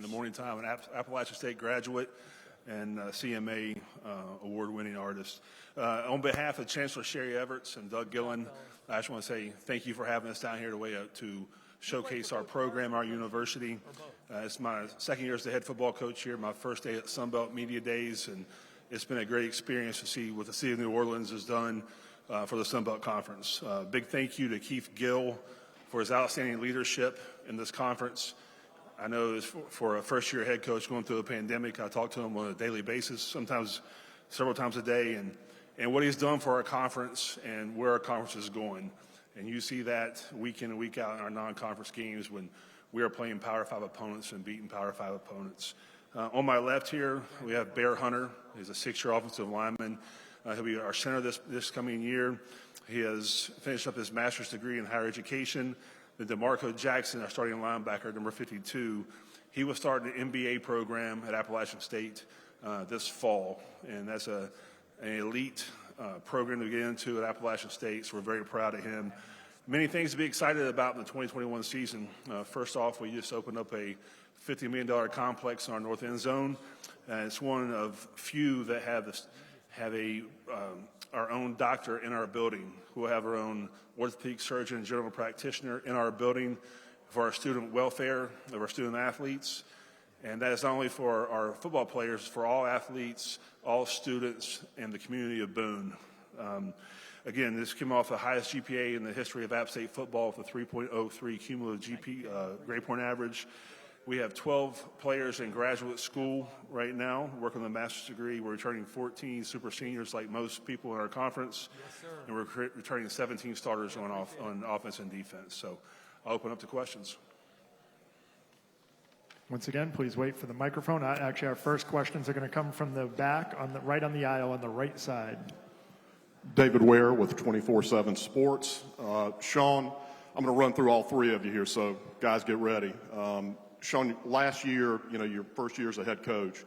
the morning time, an Appalachian State graduate and CMA award-winning artist. On behalf of Chancellor Sherry Everts and Doug Gillen, I just want to say thank you for having us down here to showcase our program, our university. It's my second year as the head football coach here, my first day at Sunbelt Media Days, and it's been a great experience to see what the city of New Orleans has done for the Sunbelt Conference. Big thank you to Keith Gill for his outstanding leadership in this conference. I know for a first-year head coach going through the pandemic, I talk to him on a daily basis, sometimes several times a day, and what he's done for our conference and where our conference is going. And you see that week in and week out in our non-conference games when we are playing Power 5 opponents and beating Power 5 opponents. On my left here, we have Bear Hunter. He's a 6-year offensive lineman. He'll be our center this coming year. He has finished up his master's degree in higher education. The DeMarco Jackson, our starting linebacker, number 52, he will start an MBA program at Appalachian State this fall, and that's an elite program to get into at Appalachian State, so we're very proud of him. Many things to be excited about in the 2021 season. First off, we just opened up a $50 million complex in our north end zone, and it's one of few that have our own doctor in our building. We'll have our own orthopedic surgeon and general practitioner in our building for our student welfare of our student athletes. And that is not only for our football players, for all athletes, all students, and the community of Boone. Again, this came off the highest GPA in the history of App State football with a 3.03 cumulative grade point average. We have 12 players in graduate school right now working on a master's degree. We're returning 14 super seniors like most people in our conference. Yes, and we're returning 17 starters on offense and defense. So I'll open up to questions. Once again, please wait for the microphone. Actually, our first questions are going to come from the back, right on the aisle on the right side. David Ware with 24/7 Sports. Sean, I'm going to run through all three of you here, so guys get ready. Sean, last year, your first year as a head coach,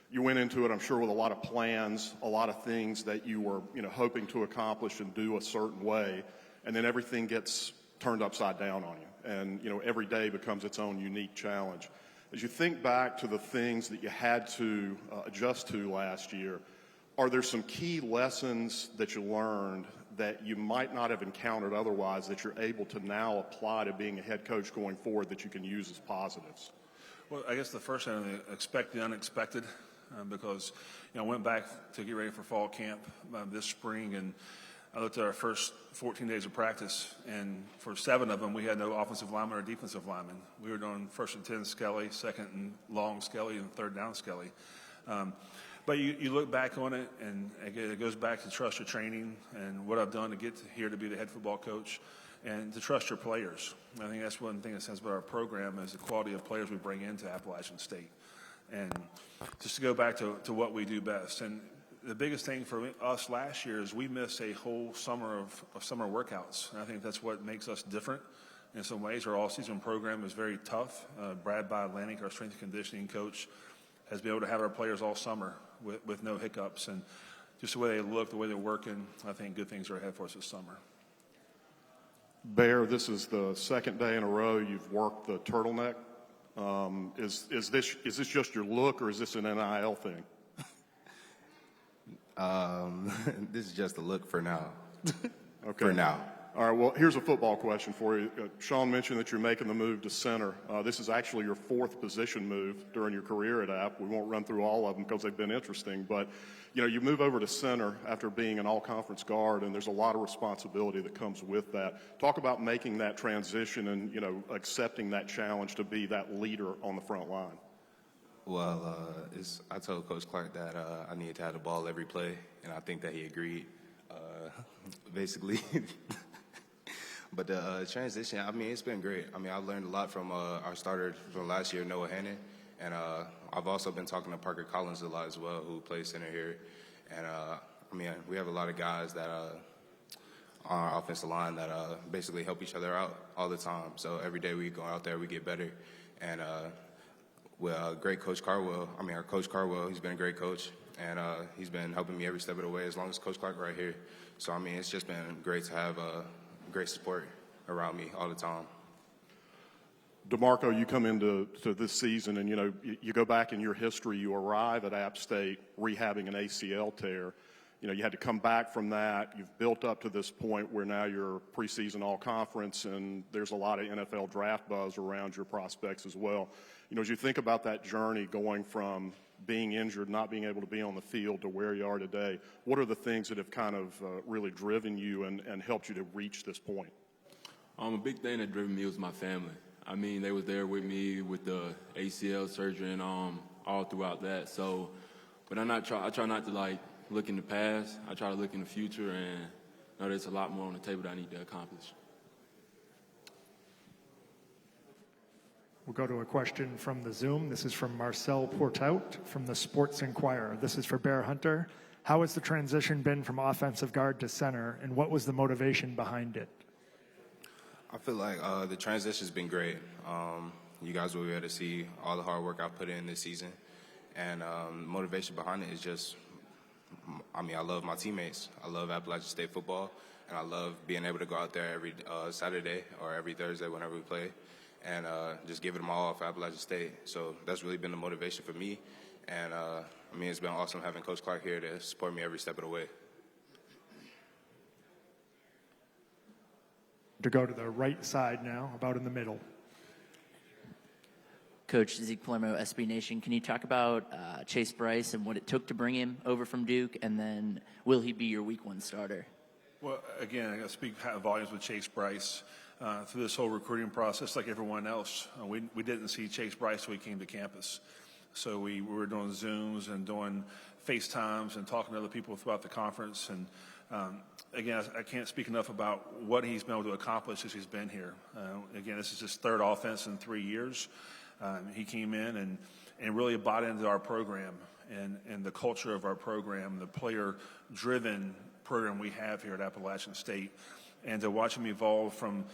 you went into it, I'm sure, with a lot of plans, a lot of things that you were, hoping to accomplish and do a certain way, and then everything gets turned upside down on you. And, every day becomes its own unique challenge. As you think back to the things that you had to adjust to last year, are there some key lessons that you learned that you might not have encountered otherwise that you're able to now apply to being a head coach going forward that you can use as positives? Well, I guess the first thing, expect the unexpected, because I went back to get ready for fall camp this spring, and I looked at our first 14 days of practice, and for 7 of them, we had no offensive lineman or defensive lineman. We were doing 1st and 10 Skelly, 2nd and long Skelly, and 3rd down Skelly. But you look back on it, and again, it goes back to trust your training and what I've done to get here to be the head football coach, and to trust your players. I think that's one thing that says about our program is the quality of players we bring into Appalachian State. And just to go back to what we do best. And the biggest thing for us last year is we missed a whole summer of summer workouts. And I think that's what makes us different. In some ways, our all-season program is very tough. Brad Atlantic, our strength and conditioning coach, has been able to have our players all summer with no hiccups. And just the way they look, the way they're working, I think good things are ahead for us this summer. Bear, this is the second day in a row you've worked the turtleneck. Is this just your look, or is this an NIL thing? This is just a look for now. Okay. For now. All right, well, here's a football question for you. Sean mentioned that you're making the move to center. This is actually your 4th position move during your career at App. We won't run through all of them because they've been interesting. But, you move over to center after being an all-conference guard, and there's a lot of responsibility that comes with that. Talk about making that transition and, accepting that challenge to be that leader on the front line. Well, I told Coach Clark that I needed to have the ball every play, and I think that he agreed, basically. But the transition, it's been great. I've learned a lot from our starter from last year, Noah Hannon, and I've also been talking to Parker Collins a lot as well, who plays center here. And, we have a lot of guys that on our offensive line that basically help each other out all the time. So every day we go out there, we get better. And with great Coach Carwell, our Coach Carwell, he's been a great coach, and he's been helping me every step of the way as long as Coach Clark right here. So, it's just been great to have great support around me all the time. DeMarco, you come into this season and, you go back in your history, you arrive at App State rehabbing an ACL tear. You had to come back from that. You've built up to this point where now you're preseason all-conference, and there's a lot of NFL draft buzz around your prospects as well. As you think about that journey going from being injured, not being able to be on the field to where you are today, what are the things that have kind of really driven you and helped you to reach this point? A big thing that driven me was my family. I mean, they was there with me with the ACL surgery and all throughout that. So, but I try not to look in the past. I try to look in the future and know there's a lot more on the table that I need to accomplish. We'll go to a question from the Zoom. This is from Marcel Portout from the Sports Inquirer. This is for Bear Hunter. How has the transition been from offensive guard to center, and what was the motivation behind it? I feel like the transition's been great. You guys will be able to see all the hard work I put in this season. And motivation behind it is just, I love my teammates. I love Appalachian State football, and I love being able to go out there every Saturday or every Thursday whenever we play and just give it my all for Appalachian State. So that's really been the motivation for me. And, it's been awesome having Coach Clark here to support me every step of the way. To go to the right side now, about in the middle. Coach Zeke Palermo, SB Nation, can you talk about Chase Bryce and what it took to bring him over from Duke, and then will he be your week 1 starter? Well, again, I got to speak volumes with Chase Bryce. Through this whole recruiting process, like everyone else, we didn't see Chase Bryce when he came to campus. So we were doing Zooms and doing FaceTimes and talking to other people throughout the conference. And again, I can't speak enough about what he's been able to accomplish since he's been here. Again, this is his 3rd offense in 3 years. He came in and really bought into our program and the culture of our program, the player-driven program we have here at Appalachian State. And to watch him evolve from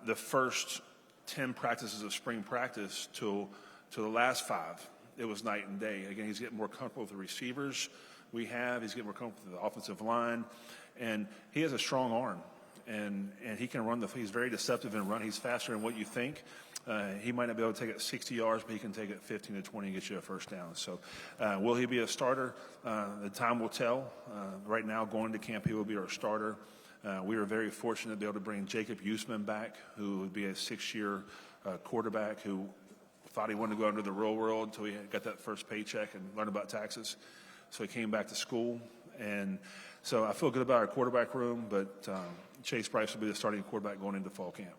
the first 10 practices of spring practice to the last 5, it was night and day. Again, he's getting more comfortable with the receivers we have. He's getting more comfortable with the offensive line. And he has a strong arm. And he can run he's very deceptive in run. He's faster than what you think. He might not be able to take it 60 yards, but he can take it 15 to 20 and get you a first down. So will he be a starter? The time will tell. Right now, going to camp, he will be our starter. We were very fortunate to be able to bring Jacob Usman back, who would be a 6-year quarterback who thought he wanted to go into the real world until he got that first paycheck and learned about taxes. So he came back to school. And so I feel good about our quarterback room, but Chase Bryce will be the starting quarterback going into fall camp.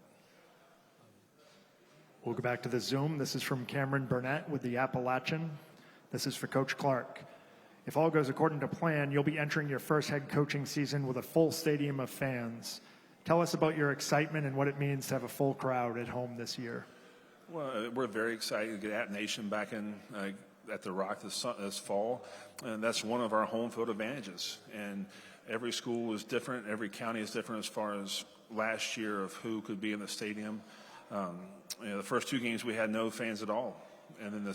We'll go back to the Zoom. This is from Cameron Burnett with the Appalachian. This is for Coach Clark. If all goes according to plan, you'll be entering your first head coaching season with a full stadium of fans. Tell us about your excitement and what it means to have a full crowd at home this year. Well, we're very excited to get App Nation back in at the Rock this fall, and that's one of our home field advantages. And every school is different. Every county is different as far as last year of who could be in the stadium. The first 2 games we had no fans at all, and then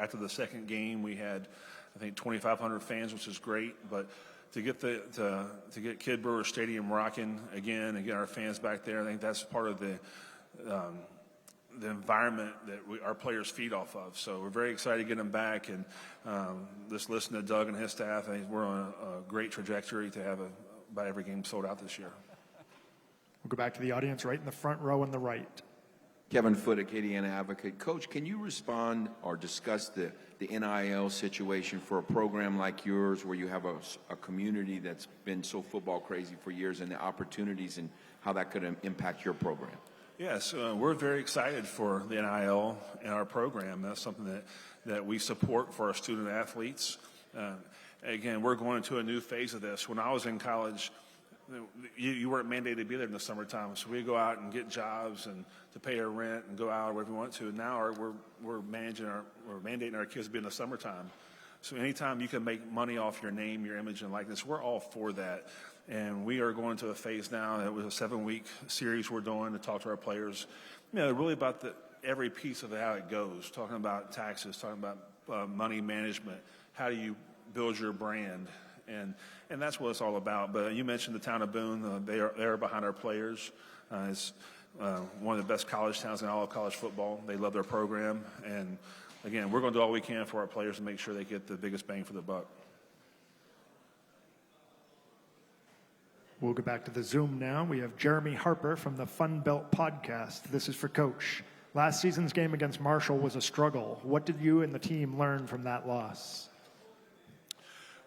after the second game we had, I think, 2,500 fans, which is great. But to get to get Kid Brewer Stadium rocking again and get our fans back there, I think that's part of the environment that our players feed off of. So we're very excited to get them back, and just listen to Doug and his staff. I think we're on a great trajectory to have about every game sold out this year. We'll go back to the audience right in the front row on the right. Kevin Foote, Acadiana Advocate. Coach, can you respond or discuss the NIL situation for a program like yours where you have a community that's been so football crazy for years, and the opportunities and how that could impact your program? Yes, we're very excited for the NIL in our program. That's something that we support for our student athletes. Again, we're going into a new phase of this. When I was in college, you weren't mandated to be there in the summertime, so we go out and get jobs and to pay our rent and go out wherever we want to. Now we're mandating our kids to be in the summertime. So anytime you can make money off your name, your image, and likeness, we're all for that. And we are going to a phase now that was a 7-week series we're doing to talk to our players. Really about every piece of how it goes, talking about taxes, talking about money management, how do you build your brand, and that's what it's all about. But you mentioned the town of Boone; they are behind our players. one of the best college towns in all of college football. They love their program. And, again, we're going to do all we can for our players to make sure they get the biggest bang for the buck. We'll go back to the Zoom now. We have Jeremy Harper from the Fun Belt podcast. This is for Coach. Last season's game against Marshall was a struggle. What did you and the team learn from that loss?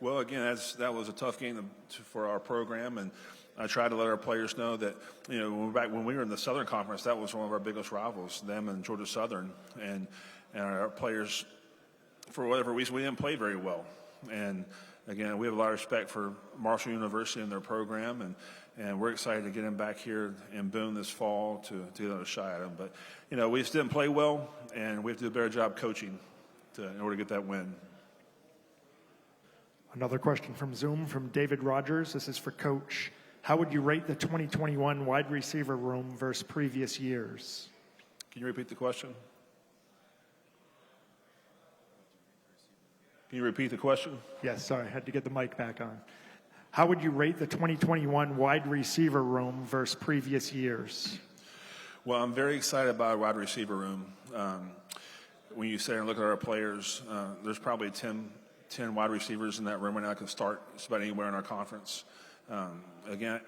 Well, again, that was a tough game for our program, and I tried to let our players know that, when we were in the Southern Conference, that was one of our biggest rivals, them and Georgia Southern, and our players, for whatever reason, we didn't play very well. And again, we have a lot of respect for Marshall University and their program, and we're excited to get them back here in Boone this fall to get another shot at them. But, we just didn't play well, and we have to do a better job coaching in order to get that win. Another question from Zoom from David Rogers. This is for Coach. How would you rate the 2021 wide receiver room versus previous years? Can you repeat the question? Can you repeat the question? Yes, sorry, I had to get the mic back on. How would you rate the 2021 wide receiver room versus previous years? Well, I'm very excited about our wide receiver room. When you sit and look at our players, there's probably 10 wide receivers in that room right now that can start just about anywhere in our conference. Again,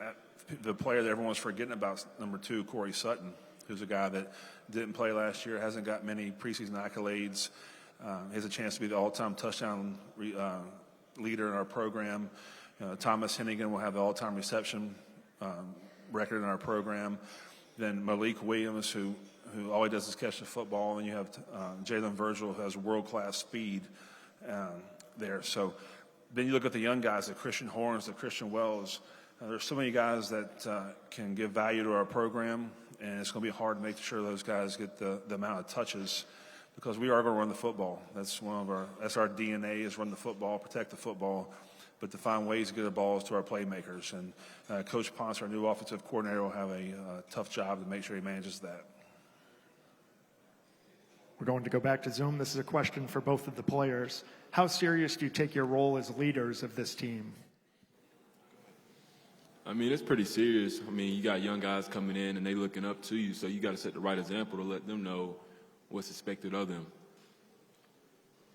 the player that everyone's forgetting about is number 2, Corey Sutton, who's a guy that didn't play last year, hasn't got many preseason accolades. He has a chance to be the all-time touchdown leader in our program. Thomas Hennigan will have the all-time reception record in our program. Then Malik Williams, who all he does is catch the football. And you have Jalen Virgil, who has world-class speed there. So then you look at the young guys, the Christian Horns, the Christian Wells. There's so many guys that can give value to our program, and it's going to be hard to make sure those guys get the amount of touches, because we are going to run the football. That's our DNA, is run the football, protect the football, but to find ways to get the balls to our playmakers. And Coach Ponce, our new offensive coordinator, will have a tough job to make sure he manages that. We're going to go back to Zoom. This is a question for both of the players. How serious do you take your role as leaders of this team? I mean, it's pretty serious. I mean, you got young guys coming in and they looking up to you, so you got to set the right example to let them know what's expected of them.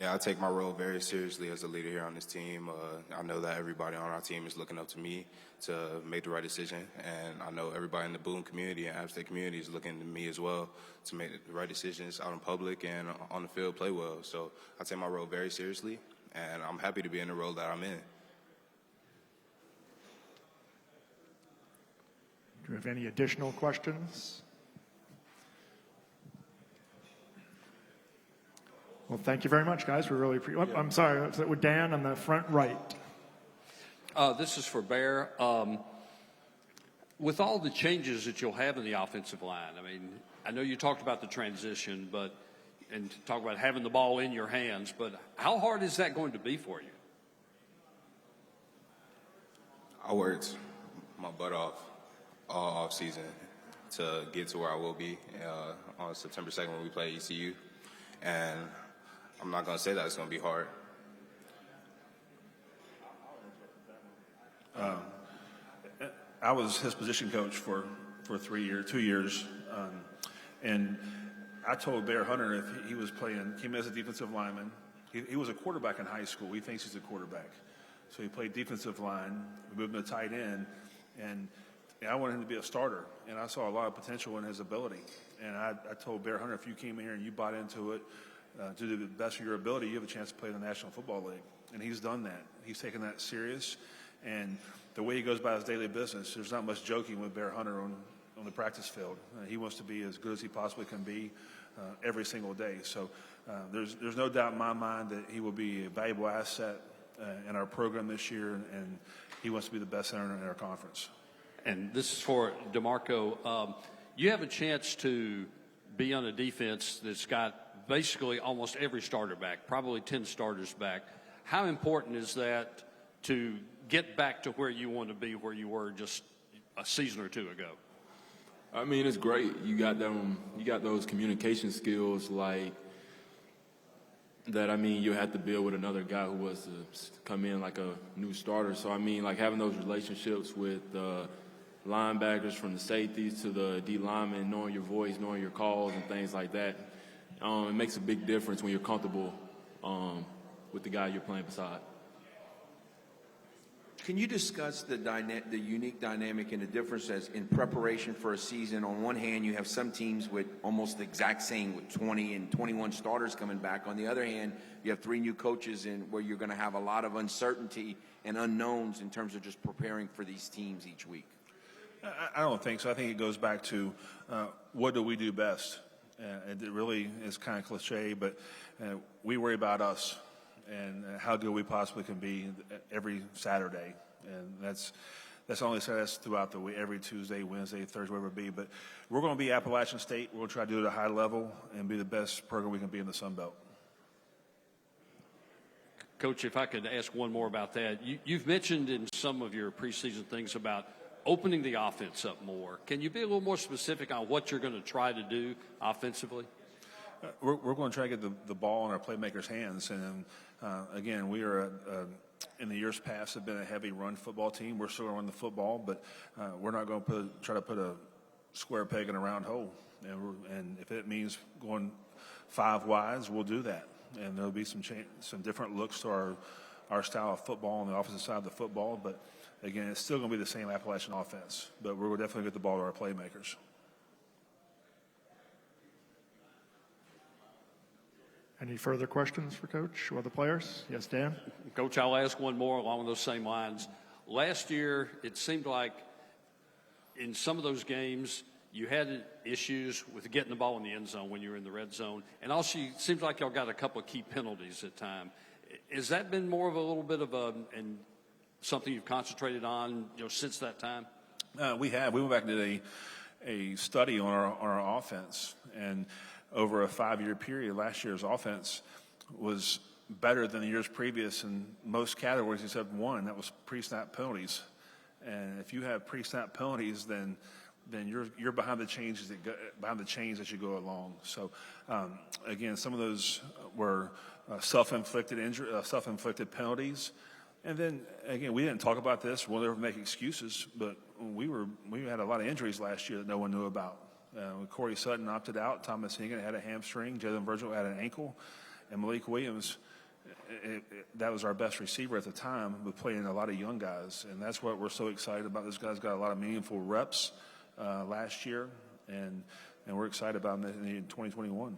Yeah, I take my role very seriously as a leader here on this team. I know that everybody on our team is looking up to me to make the right decision, and I know everybody in the Boone community and App State community is looking to me as well to make the right decisions out in public and on the field, play well. So I take my role very seriously, and I'm happy to be in the role that I'm in. Do you have any additional questions? Well, thank you very much, guys. We really appreciate it. I'm sorry, with Dan on the front right. This is for Bear. With all the changes that you'll have in the offensive line, I mean, I know you talked about the transition, and talk about having the ball in your hands, but how hard is that going to be for you? I worked my butt off all off season to get to where I will be on September 2nd when we play ECU, and I'm not going to say that it's going to be hard. I was his position coach for 2 years, and I told Bear Hunter if he was playing, he came as a defensive lineman. He was a quarterback in high school. He thinks he's a quarterback. So he played defensive line, we moved him to tight end, and I wanted him to be a starter, and I saw a lot of potential in his ability. And I told Bear Hunter, if you came in here and you bought into it to do the best of your ability, you have a chance to play in the National Football League. And he's done that. He's taken that serious. And the way he goes about his daily business, there's not much joking with Bear Hunter on the practice field. He wants to be as good as he possibly can be every single day. So there's no doubt in my mind that he will be a valuable asset in our program this year, and he wants to be the best center in our conference. And this is for DeMarco. You have a chance to be on a defense that's got basically almost every starter back, probably 10 starters back. How important is that to get back to where you want to be, where you were just a season or two ago? I mean, it's great. You got those communication skills like that. I mean, you had to build with another guy who was to come in like a new starter. So I mean, like having those relationships with linebackers, from the safeties to the D linemen, knowing your voice, knowing your calls and things like that. It makes a big difference when you're comfortable with the guy you're playing beside. Can you discuss the unique dynamic and the differences in preparation for a season? On one hand, you have some teams with almost the exact same, with 20 and 21 starters coming back. On the other hand, you have 3 new coaches where you're going to have a lot of uncertainty and unknowns in terms of just preparing for these teams each week. I don't think so. I think it goes back to what do we do best? It really is kind of cliche, but we worry about us and how good we possibly can be every Saturday. And that's only said that's throughout the week, every Tuesday, Wednesday, Thursday, whatever it be. But we're going to be Appalachian State. We'll try to do it at a high level and be the best program we can be in the Sun Belt. Coach, if I could ask one more about that. You've mentioned in some of your preseason things about opening the offense up more. Can you be a little more specific on what you're going to try to do offensively? We're going to try to get the ball in our playmakers' hands. And, again, we are, in the years past, have been a heavy run football team. We're still going to run the football, but we're not going to try to put a square peg in a round hole. And if it means going 5 wides, we'll do that. And there'll be some different looks to our style of football on the offensive side of the football. But, again, it's still going to be the same Appalachian offense. But we're definitely going to get the ball to our playmakers. Any further questions for Coach or other players? Yes, Dan? Coach, I'll ask one more along those same lines. Last year, it seemed like in some of those games, you had issues with getting the ball in the end zone when you were in the red zone. And also, it seems like y'all got a couple of key penalties at time. Has that been more of a little bit of and something you've concentrated on, since that time? We have. We went back and did a study on our offense, and over a 5-year period, last year's offense was better than the years previous in most categories except one. That was pre-snap penalties. And if you have pre-snap penalties, then you're behind the chains as you go along. So again, some of those were self-inflicted penalties. And then again, we didn't talk about this. We'll never make excuses, but we had a lot of injuries last year that no one knew about. Corey Sutton opted out. Thomas Higgin had a hamstring. Jalen Virgil had an ankle. And Malik Williams, that was our best receiver at the time, but playing a lot of young guys. And that's what we're so excited about. This guy's got a lot of meaningful reps last year, and we're excited about him in 2021.